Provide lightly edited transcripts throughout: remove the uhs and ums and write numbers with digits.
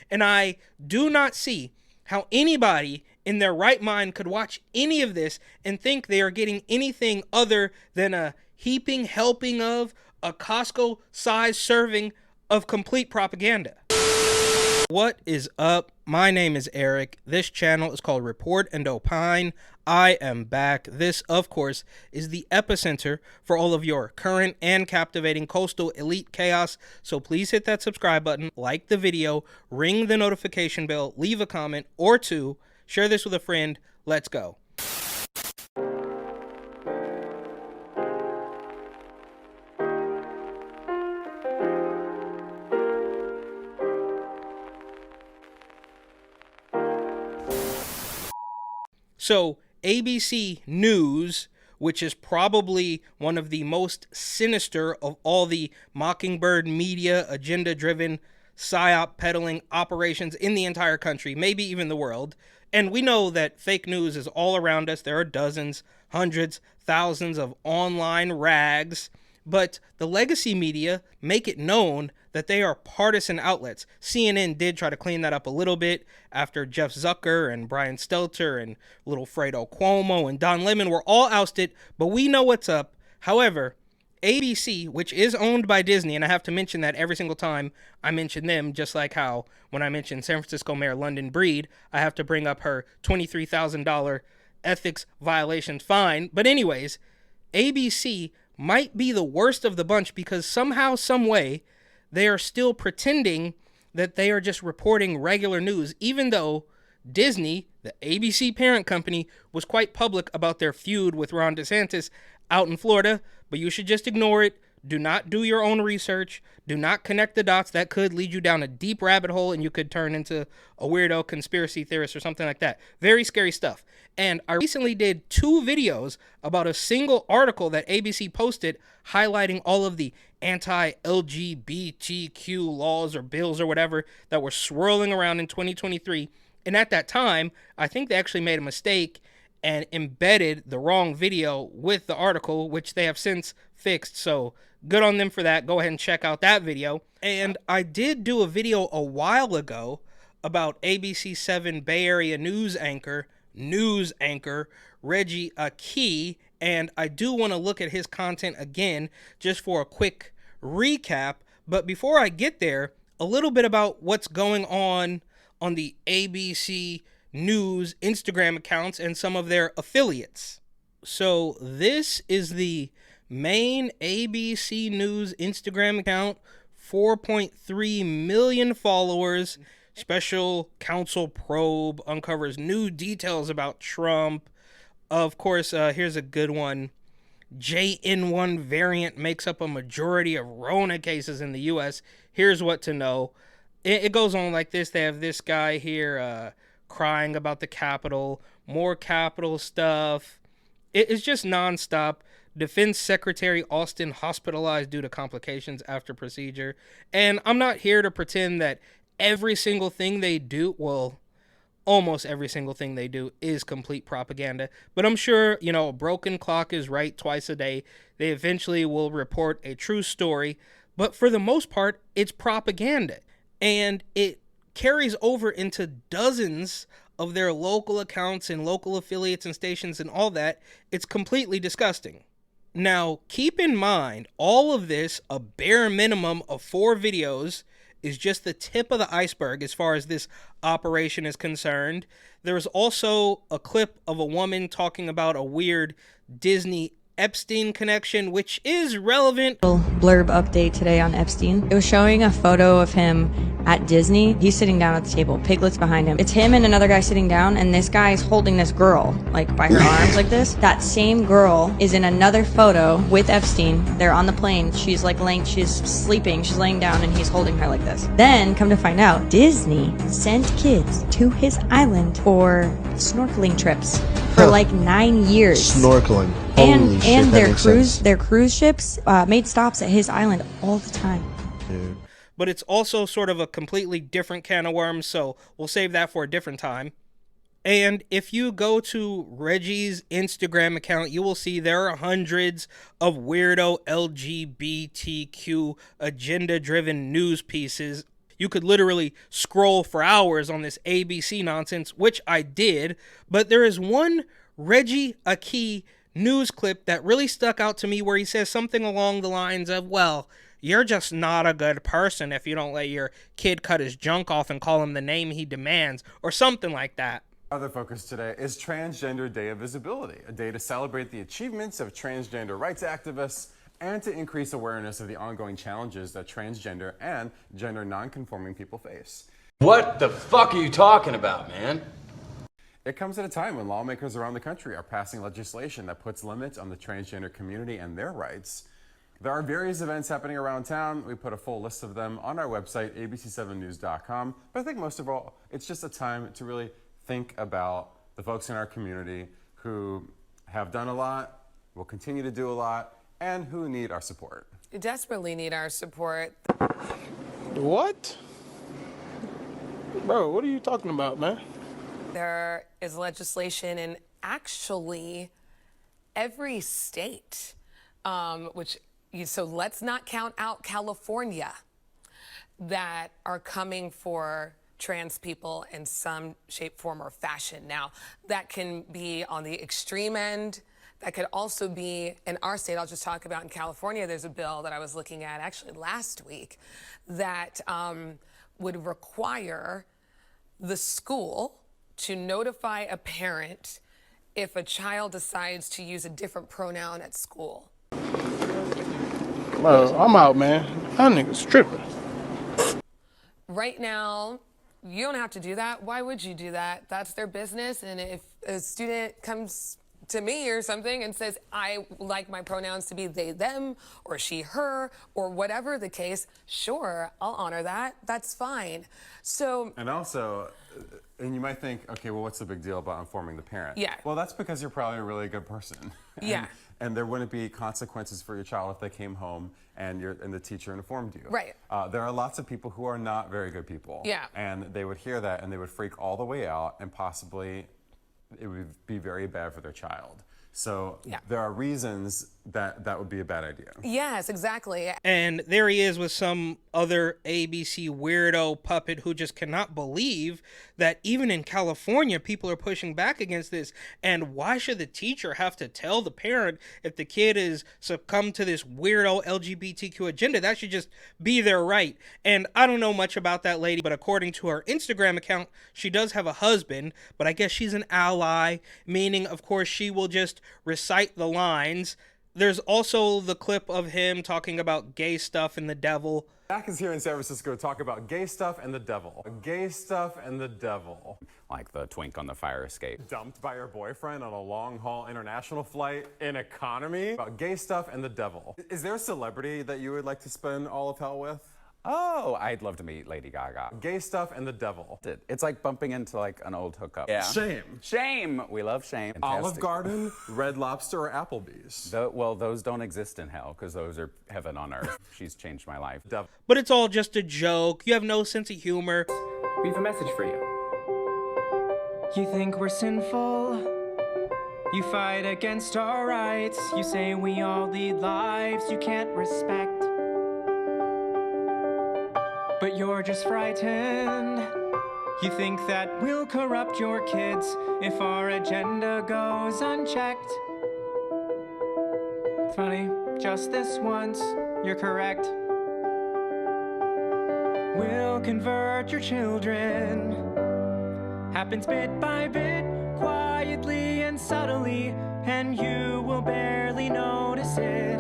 And I do not see how anybody in their right mind could watch any of this and think they are getting anything other than a heaping helping of a Costco-sized serving of complete propaganda. What is up? My name is Eric. This channel is called Report and Opine. I am back. This, of course, is the epicenter for all of your current and captivating coastal elite chaos. So please hit that subscribe button, like the video, ring the notification bell, leave a comment or two, share this with a friend. Let's go. So, ABC News, which is probably one of the most sinister of all the Mockingbird media agenda-driven psyop peddling operations in the entire country, maybe even the world. And we know that fake news is all around us. There are dozens, hundreds, thousands of online rags. But the legacy media make it known that they are partisan outlets. CNN did try to clean that up a little bit after Jeff Zucker and Brian Stelter and little Fredo Cuomo and Don Lemon were all ousted, but we know what's up. However, ABC, which is owned by Disney, and I have to mention that every single time I mention them, just like how when I mention San Francisco Mayor London Breed, I have to bring up her $23,000 ethics violation fine. But anyways, ABC might be the worst of the bunch because somehow, some way, they are still pretending that they are just reporting regular news, even though Disney, the ABC parent company, was quite public about their feud with Ron DeSantis out in Florida. But you should just ignore it. Do not do your own research. Do not connect the dots. That could lead you down a deep rabbit hole and you could turn into a weirdo conspiracy theorist or something like that. Very scary stuff. And I recently did 2 videos about a single article that ABC posted highlighting all of the anti-LGBTQ laws or bills or whatever that were swirling around in 2023. And at that time, I think they actually made a mistake and embedded the wrong video with the article, which they have since fixed. So good on them for that. Go ahead and check out that video. And I did do a video a while ago about ABC7 Bay Area news anchor Reggie Akey, and I do want to look at his content again just for a quick recap. But before I get there, a little bit about what's going on the ABC News Instagram accounts and some of their affiliates. So this is the main ABC News Instagram account, 4.3 million followers. Special counsel probe uncovers new details about Trump. Of course, here's a good one. JN1 variant makes up a majority of Rona cases in the U.S. Here's what to know. It goes on like this. They have this guy here crying about the Capitol, more Capitol stuff. It's just nonstop. Defense Secretary Austin hospitalized due to complications after procedure. And I'm not here to pretend that every single thing they do, well, almost every single thing they do is complete propaganda. But I'm sure, a broken clock is right twice a day. They eventually will report a true story. But for the most part, it's propaganda. And it carries over into dozens of their local accounts and local affiliates and stations and all that. It's completely disgusting. Now, keep in mind, all of this, a bare minimum of 4 videos, is just the tip of the iceberg as far as this operation is concerned. There's also a clip of a woman talking about a weird Disney Epstein connection, which is relevant. Blurb update today on Epstein. It was showing a photo of him at Disney. He's sitting down at the table, Piglet's behind him. It's him and another guy sitting down, and this guy is holding this girl, like by her arms like this. That same girl is in another photo with Epstein. They're on the plane. She's like she's sleeping, she's laying down, and he's holding her like this. Then, come to find out, Disney sent kids to his island for snorkeling trips for like 9 years. Snorkeling. And their cruise ships made stops at his island all the time. Dude. But it's also sort of a completely different can of worms, so we'll save that for a different time. And if you go to Reggie's Instagram account, you will see there are hundreds of weirdo LGBTQ agenda-driven news pieces. You could literally scroll for hours on this ABC nonsense, which I did, but there is one Reggie Aki news clip that really stuck out to me where he says something along the lines of, well, you're just not a good person if you don't let your kid cut his junk off and call him the name he demands, or something like that. Other focus today is Transgender Day of Visibility, a day to celebrate the achievements of transgender rights activists and to increase awareness of the ongoing challenges that transgender and gender nonconforming people face. What the fuck are you talking about, man? It comes at a time when lawmakers around the country are passing legislation that puts limits on the transgender community and their rights. There are various events happening around town. We put a full list of them on our website, abc7news.com. But I think most of all, it's just a time to really think about the folks in our community who have done a lot, will continue to do a lot, and who need our support. You desperately need our support. What? Bro, what are you talking about, man? There is legislation in actually every state, so let's not count out California, that are coming for trans people in some shape, form, or fashion. Now, that can be on the extreme end. That could also be in our state. I'll just talk about in California, there's a bill that I was looking at actually last week that would require the school to notify a parent if a child decides to use a different pronoun at school. Bro, I'm out, man. That nigga's tripping. Right now, you don't have to do that. Why would you do that? That's their business. And if a student comes to me or something and says, I like my pronouns to be they, them, or she, her, or whatever the case, sure, I'll honor that. That's fine. So, And also, and you might think, okay, well, what's the big deal about informing the parent? Yeah. Well, that's because you're probably a really good person. Yeah. And there wouldn't be consequences for your child if they came home and the teacher informed you. Right. There are lots of people who are not very good people. Yeah. And they would hear that and they would freak all the way out, and possibly it would be very bad for their child. So Yeah. there are reasons that that would be a bad idea. yes, exactly. And there he is with some other ABC weirdo puppet who just cannot believe that even in California, people are pushing back against this. And why should the teacher have to tell the parent if the kid is succumbed to this weirdo LGBTQ agenda? That should just be their right. And I don't know much about that lady, but according to her Instagram account, she does have a husband, but I guess she's an ally, meaning, of course, she will just recite the lines. There's also the clip of him talking about gay stuff and the devil. Zach is here in San Francisco to talk about gay stuff and the devil. Gay stuff and the devil. Like the twink on the fire escape. Dumped by your boyfriend on a long-haul international flight in economy. About gay stuff and the devil. Is there a celebrity that you would like to spend all of hell with? Oh, I'd love to meet Lady Gaga. Gay stuff and the devil. It's like bumping into like an old hookup. Yeah. Shame. Shame. We love shame. Olive Fantastic. Garden, Red Lobster, or Applebee's? Well, those don't exist in hell because those are heaven on earth. She's changed my life. Devil. But it's all just a joke. You have no sense of humor. We have a message for you. You think we're sinful? You fight against our rights. You say we all lead lives you can't respect. But you're just frightened. You think that we'll corrupt your kids if our agenda goes unchecked. Funny, just this once, you're correct. We'll convert your children. Happens bit by bit, quietly and subtly, and you will barely notice it.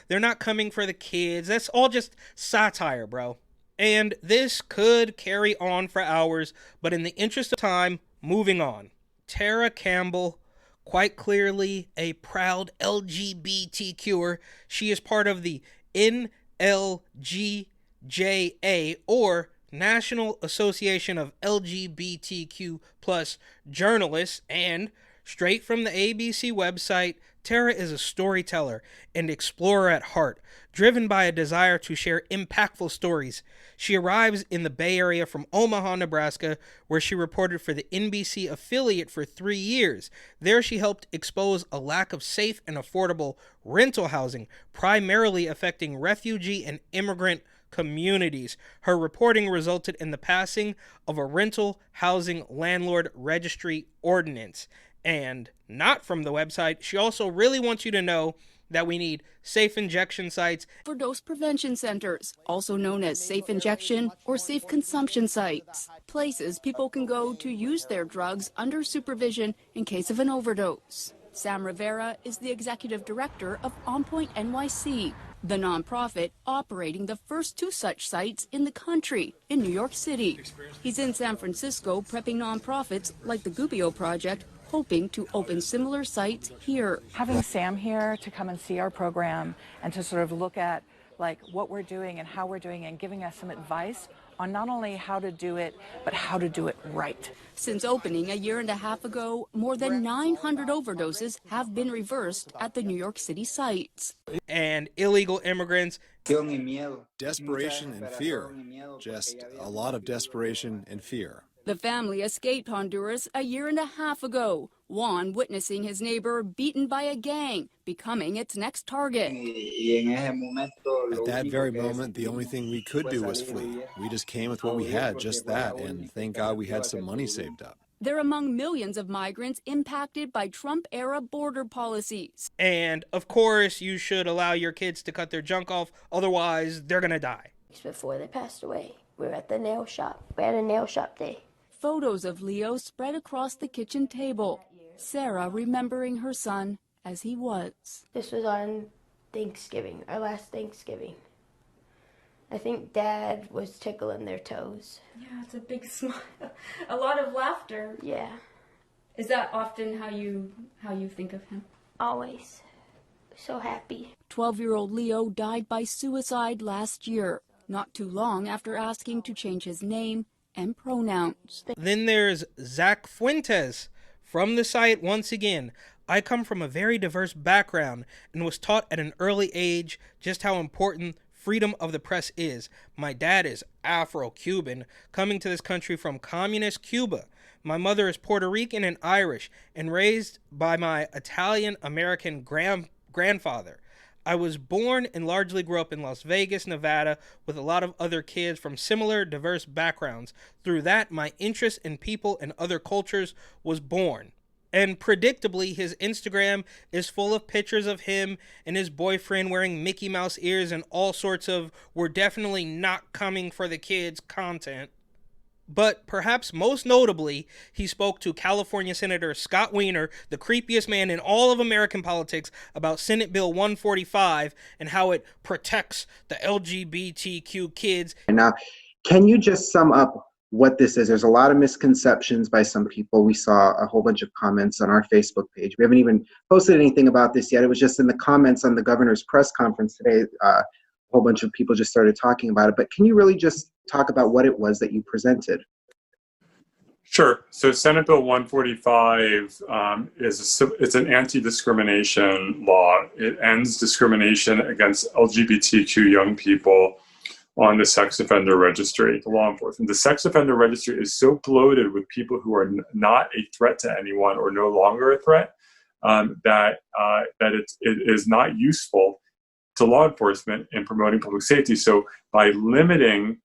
They're not coming for the kids. That's all just satire, bro. And this could carry on for hours, but in the interest of time, moving on. Tara Campbell, quite clearly a proud LGBTQer. She is part of the NLGJA, or National Association of LGBTQ plus Journalists, and straight from the ABC website, Tara is a storyteller and explorer at heart, driven by a desire to share impactful stories. She arrives in the Bay Area from Omaha, Nebraska, where she reported for the NBC affiliate for 3 years. There she helped expose a lack of safe and affordable rental housing, primarily affecting refugee and immigrant communities. Her reporting resulted in the passing of a rental housing landlord registry ordinance. And not from the website, she also really wants you to know that we need safe injection sites. Overdose prevention centers, also known as safe injection or safe consumption sites. Places people can go to use their drugs under supervision in case of an overdose. Sam Rivera is the executive director of On Point NYC, the nonprofit operating the first 2 such sites in the country in New York City. He's in San Francisco prepping nonprofits like the Gubbio Project, hoping to open similar sites here. Having Sam here to come and see our program and to sort of look at like what we're doing and how we're doing and giving us some advice on not only how to do it, but how to do it right. Since opening a year and a half ago, more than 900 overdoses have been reversed at the New York City sites. And illegal immigrants. Desperation and fear. Just a lot of desperation and fear. The family escaped Honduras a year and a half ago, Juan witnessing his neighbor beaten by a gang, becoming its next target. At that very moment, the only thing we could do was flee. We just came with what we had, just that, and thank God we had some money saved up. They're among millions of migrants impacted by Trump-era border policies. And, of course, you should allow your kids to cut their junk off, otherwise they're gonna die. Before they passed away, we were at the nail shop. We had a nail shop day. Photos of Leo spread across the kitchen table. Sarah remembering her son as he was. This was on Thanksgiving, our last Thanksgiving. I think Dad was tickling their toes. Yeah, it's a big smile. A lot of laughter. Yeah. Is that often how you think of him? Always. So happy. 12-year-old Leo died by suicide last year, not too long after asking to change his name and pronouns. Then there's Zach Fuentes from the site once again. I come from a very diverse background and was taught at an early age just how important freedom of the press is. My dad is Afro-Cuban, coming to this country from communist Cuba. My mother is Puerto Rican and Irish, and raised by my Italian-American grandfather. I was born and largely grew up in Las Vegas, Nevada, with a lot of other kids from similar diverse backgrounds. Through that, my interest in people and other cultures was born. And predictably, his Instagram is full of pictures of him and his boyfriend wearing Mickey Mouse ears and all sorts of "we're definitely not coming for the kids" content. But perhaps most notably, he spoke to California Senator Scott Wiener, the creepiest man in all of American politics, about Senate Bill 145 and how it protects the LGBTQ kids. Now, can you just sum up what this is? There's a lot of misconceptions by some people. We saw a whole bunch of comments on our Facebook page. We haven't even posted anything about this yet. It was just in the comments on the governor's press conference today. A whole bunch of people just started talking about it. But can you really just talk about what it was that you presented? Sure. So Senate Bill 145 it's an anti-discrimination law. It ends discrimination against LGBTQ young people on the sex offender registry, the law enforcement. The sex offender registry is so bloated with people who are not a threat to anyone or no longer a threat that it is not useful to law enforcement in promoting public safety. So by limiting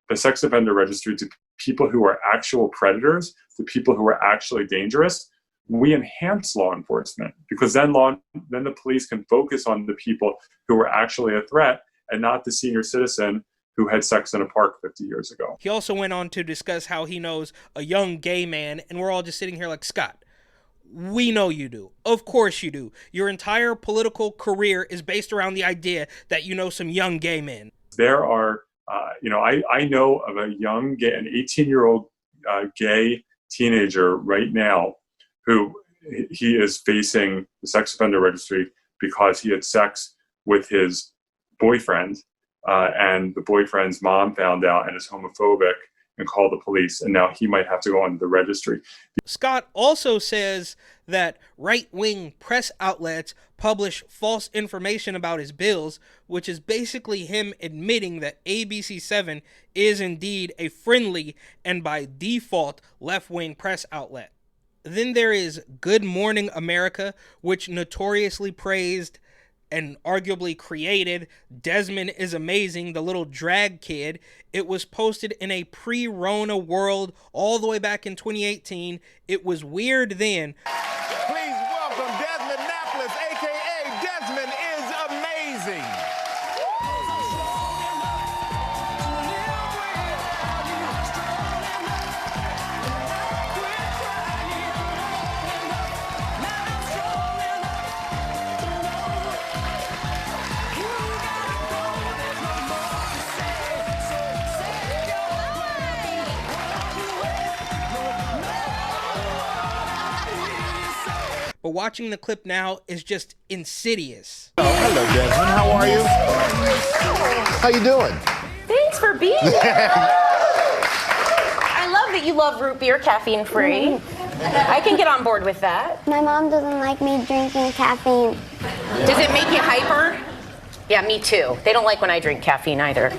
the sex offender registry to people who are actual predators, to people who are actually dangerous, we enhance law enforcement, because then the police can focus on the people who are actually a threat and not the senior citizen who had sex in a park 50 years ago. He also went on to discuss how he knows a young gay man, and we're all just sitting here like, Scott, we know you do. Of course you do. Your entire political career is based around the idea that you know some young gay men. There are, I know of a young gay, an 18-year-old gay teenager right now who he is facing the sex offender registry because he had sex with his boyfriend, and the boyfriend's mom found out and is homophobic and called the police, and now he might have to go on the registry. Scott also says that right-wing press outlets publish false information about his bills, which is basically him admitting that ABC7 is indeed a friendly and by default left-wing press outlet. Then there is Good Morning America, which notoriously praised and arguably created Desmond is Amazing, the little drag kid. It was posted in a pre-Rona world all the way back in 2018. It was weird then. Please welcome Desmond Napoles, aka Desmond is Amazing. But watching the clip now is just insidious. Oh, hello, Desmond. How are you? How you doing? Thanks for being here. I love that you love root beer, caffeine free. I can get on board with that. My mom doesn't like me drinking caffeine. Does it make you hyper? Yeah, me too. They don't like when I drink caffeine either.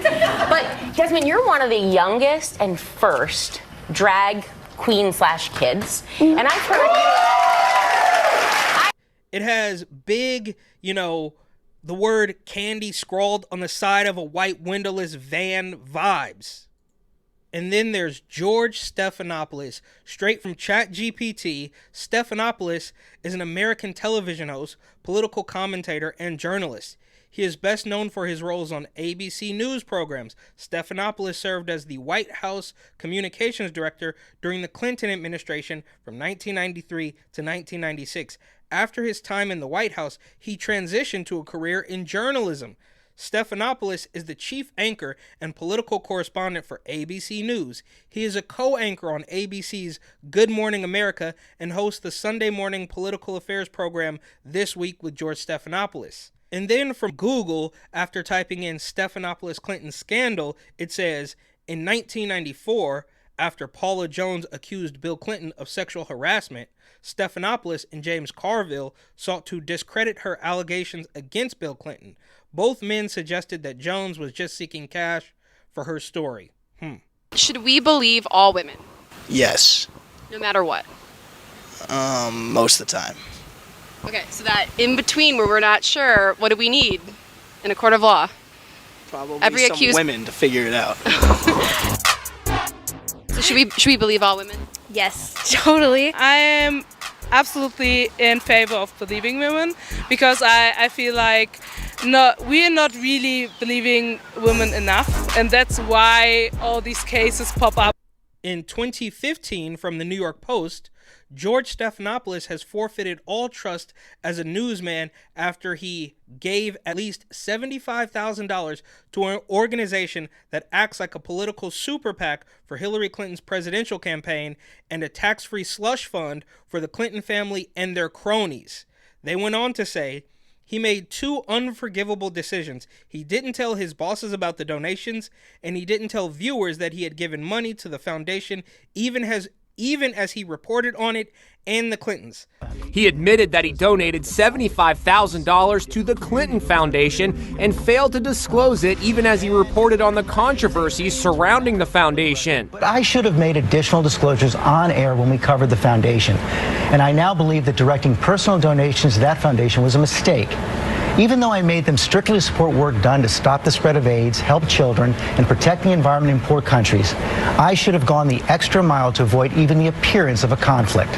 But Desmond, you're one of the youngest and first drag queen/kids. And I've heard you... It has big, the word candy scrawled on the side of a white windowless van vibes. And then there's George Stephanopoulos, straight from ChatGPT. Stephanopoulos is an American television host, political commentator, and journalist. He is best known for his roles on ABC News programs. Stephanopoulos served as the White House Communications Director during the Clinton administration from 1993 to 1996. After his time in the White House, he transitioned to a career in journalism. Stephanopoulos is the chief anchor and political correspondent for ABC News. He is a co-anchor on ABC's Good Morning America and hosts the Sunday morning political affairs program This Week with George Stephanopoulos. And then from Google, after typing in Stephanopoulos Clinton scandal, it says, in 1994, after Paula Jones accused Bill Clinton of sexual harassment, Stephanopoulos and James Carville sought to discredit her allegations against Bill Clinton. Both men suggested that Jones was just seeking cash for her story. Should we believe all women? Yes. No matter what? Most of the time. Okay, so that in between where we're not sure, what do we need in a court of law? Probably some women to figure it out. So should we believe all women? Yes, totally. I am absolutely in favor of believing women because I feel like we are not really believing women enough, and that's why all these cases pop up. In 2015, from the New York Post, George Stephanopoulos has forfeited all trust as a newsman after he gave at least $75,000 to an organization that acts like a political super PAC for Hillary Clinton's presidential campaign and a tax-free slush fund for the Clinton family and their cronies. They went on to say, he made two unforgivable decisions. He didn't tell his bosses about the donations, and he didn't tell viewers that he had given money to the foundation, even as he reported on it and the Clintons. He admitted that he donated $75,000 to the Clinton Foundation and failed to disclose it even as he reported on the controversies surrounding the foundation. I should have made additional disclosures on air when we covered the foundation, and I now believe that directing personal donations to that foundation was a mistake. Even though I made them strictly support work done to stop the spread of AIDS, help children, and protect the environment in poor countries, I should have gone the extra mile to avoid even the appearance of a conflict.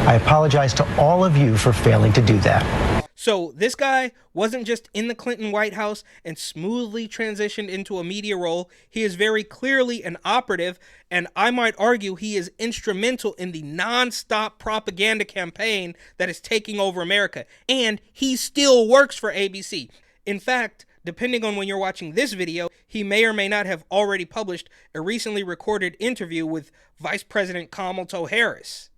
I apologize to all of you for failing to do that. So this guy wasn't just in the Clinton White House and smoothly transitioned into a media role. He is very clearly an operative, and I might argue he is instrumental in the non-stop propaganda campaign that is taking over America. And he still works for ABC. In fact, depending on when you're watching this video, he may or may not have already published a recently recorded interview with Vice President Kamala Harris.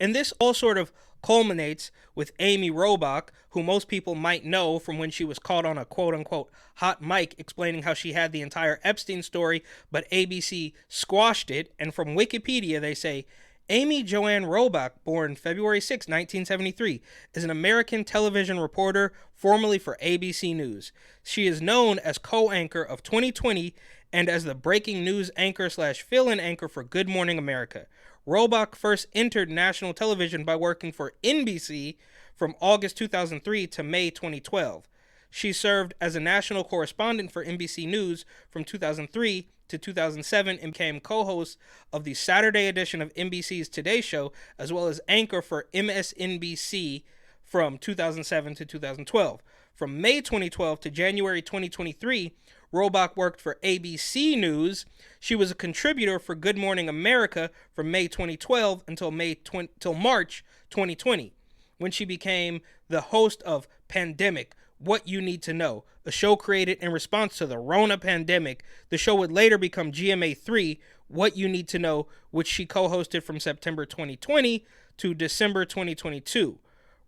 And this all sort of culminates with Amy Robach, who most people might know from when she was caught on a quote-unquote hot mic explaining how she had the entire Epstein story, but ABC squashed it. And from Wikipedia, they say, Amy Joanne Robach, born February 6, 1973, is an American television reporter, formerly for ABC News. She is known as co-anchor of 2020 and as the breaking news anchor / fill-in anchor for Good Morning America. Robach first entered national television by working for NBC from August 2003 to May 2012. She served as a national correspondent for NBC News from 2003 to 2007 and became co-host of the Saturday edition of NBC's Today Show, as well as anchor for MSNBC from 2007 to 2012. From May 2012 to January 2023, Robach worked for ABC News. She was a contributor for Good Morning America from May 2012 until March 2020, when she became the host of Pandemic, What You Need to Know, a show created in response to the Rona pandemic. The show would later become GMA3, What You Need to Know, which she co-hosted from September 2020 to December 2022.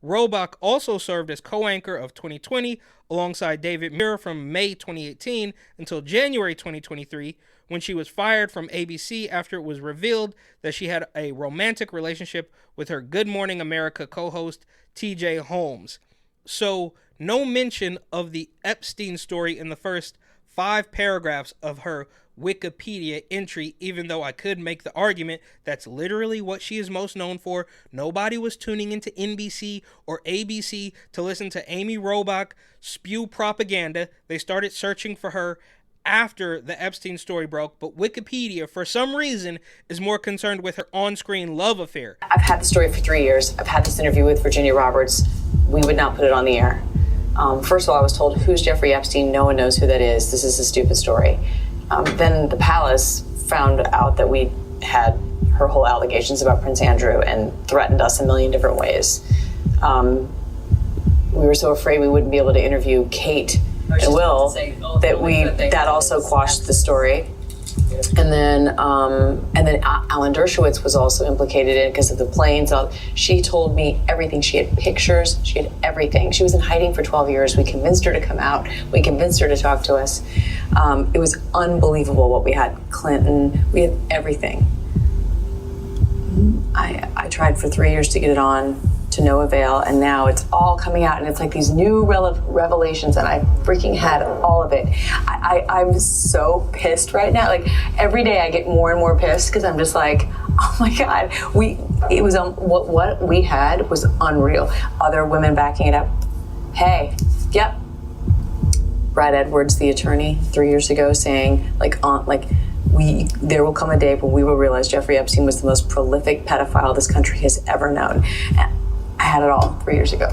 Robach also served as co-anchor of 2020 alongside David Muir from May 2018 until January 2023, when she was fired from ABC after it was revealed that she had a romantic relationship with her Good Morning America co-host TJ Holmes. So, no mention of the Epstein story in the first 5 paragraphs of her Wikipedia entry, even though I could make the argument that's literally what she is most known for. Nobody was tuning into NBC or ABC to listen to Amy Robach spew propaganda. They started searching for her after the Epstein story broke, but Wikipedia, for some reason, is more concerned with her on-screen love affair. I've had the story for 3 years. I've had this interview with Virginia Roberts. We would not put it on the air. First of all, I was told, who's Jeffrey Epstein? No one knows who that is. This is a stupid story. Then the palace found out that we had her whole allegations about Prince Andrew and threatened us a million different ways. We were so afraid we wouldn't be able to interview Kate and Will that also quashed the story. And then Alan Dershowitz was also implicated in it because of the planes. She told me everything. She had pictures. She had everything. She was in hiding for 12 years. We convinced her to come out. We convinced her to talk to us. It was unbelievable what we had. Clinton, we had everything. I tried for 3 years to get it on, to no avail, and now it's all coming out, and it's like these new revelations, and I freaking had all of it. I'm so pissed right now. Like, every day I get more and more pissed because I'm just like, oh my God, what we had was unreal. Other women backing it up. Hey, yep. Brad Edwards, the attorney, 3 years ago, saying there will come a day when we will realize Jeffrey Epstein was the most prolific pedophile this country has ever known. And I had it all 3 years ago.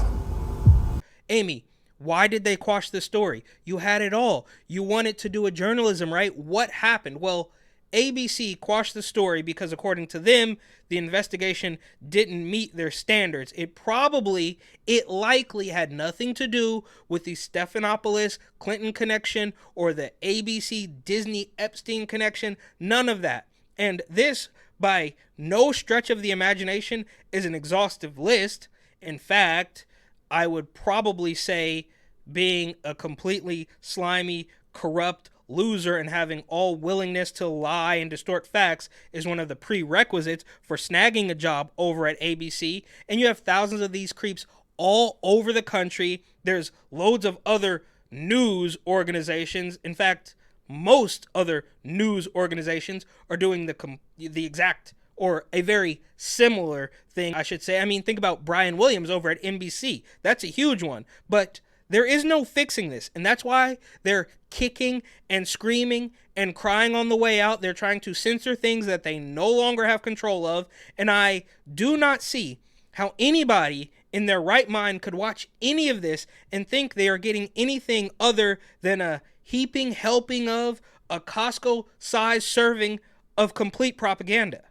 Amy, why did they quash the story? You had it all. You wanted to do a journalism, right? What happened? Well, ABC quashed the story because, according to them, the investigation didn't meet their standards. It likely had nothing to do with the Stephanopoulos Clinton connection or the ABC Disney Epstein connection. None of that. And this, by no stretch of the imagination, is an exhaustive list. In fact, I would probably say being a completely slimy, corrupt loser and having all willingness to lie and distort facts is one of the prerequisites for snagging a job over at ABC. And you have thousands of these creeps all over the country. There's loads of other news organizations. In fact, most other news organizations are doing the exact or a very similar thing, I should say. I mean, think about Brian Williams over at NBC. That's a huge one. But there is no fixing this, and that's why they're kicking and screaming and crying on the way out. They're trying to censor things that they no longer have control of, and I do not see how anybody in their right mind could watch any of this and think they are getting anything other than a heaping helping of a Costco-sized serving of complete propaganda.